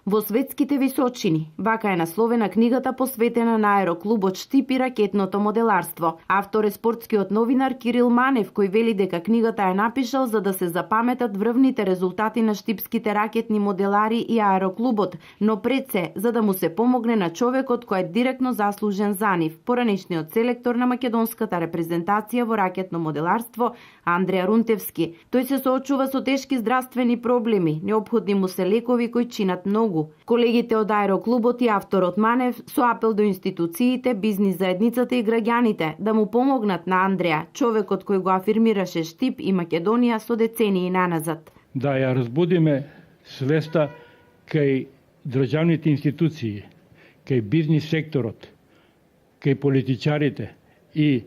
Во светските височини, вака е насловена книгата посветена на аероклубот Штип и ракетното моделарство. Автор е спортскиот новинар Кирил Манев, кој вели дека книгата е напишал за да се запаметат врвните резултати на штипските ракетни моделари и аероклубот, но пред се за да му се помогне на човекот кој е директно заслужен за нив, поранешниот селектор на македонската репрезентација во ракетно моделарство Андреа Рунтевски. Тој се соочува со тешки здравствени проблеми, неопходни му се лекови кои чинат многу. Колегите од аероклубот и авторот Манев со апел до институциите, бизнис заедницата и граѓаните да му помогнат на Андреа, човекот кој го афирмираше Штип и Македонија со децении наназад. Да ја разбудиме свеста кај државните институции, кај бизнис секторот, кај политичарите и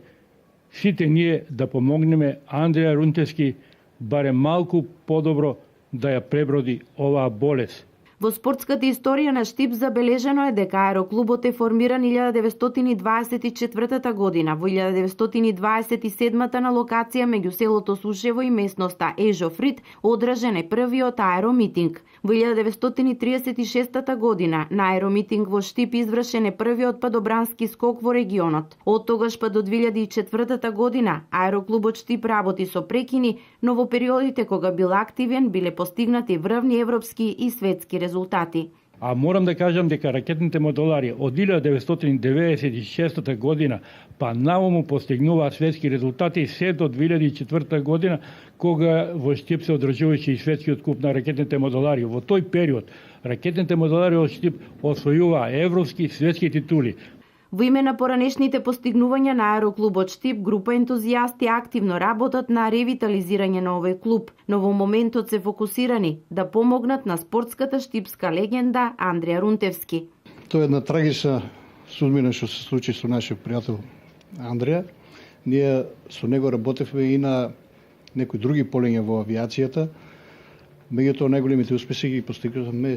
сите ние да помогнеме Андреа Рунтевски барем малку подобро да ја преброди оваа болест. Во спортската историја на Штип забележено е дека аероклубот е формиран 1924 година, во 1927 на локација меѓу селото Сушево и местноста Ежофрид одржан е првиот аеромитинг. Во 1936 година на аеромитинг во Штип извршен е првиот падобрански скок во регионот. Од тогаш па до 2004 година аероклубот Штип работи со прекини, но во периодите кога бил активен биле постигнати врвни европски и светски резултати. А морам да кажам дека ракетните модулари од 1996 година па наваму постигнуваат светски резултати се до 2004 година кога во Штип се одржуваше и светскиот куп на ракетните модулари. Во тој период ракетните модулари од Штип освојуваа европски и светски титули. Во име на поранешните постигнувања на аероклубот Штип, група ентузијасти активно работат на ревитализирање на овој клуб, но во моментот се фокусирани да помогнат на спортската штипска легенда Андреа Рунтевски. Тоа е една трагична судбина што се случи со нашиот пријател Андреа. Ние со него работевме и на некои други полиња во авиацијата. Меѓутоа најголемите успеси ги постигнавме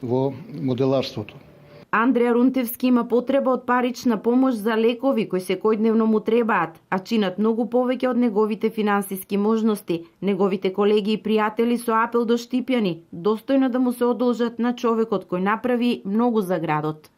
во моделарството. Андреа Рунтевски има потреба од парична помош за лекови кои секојдневно му требаат, а чинат многу повеќе од неговите финансиски можности. Неговите колеги и пријатели со апел до штипјани, достојно да му се одолжат на човекот кој направи многу за градот.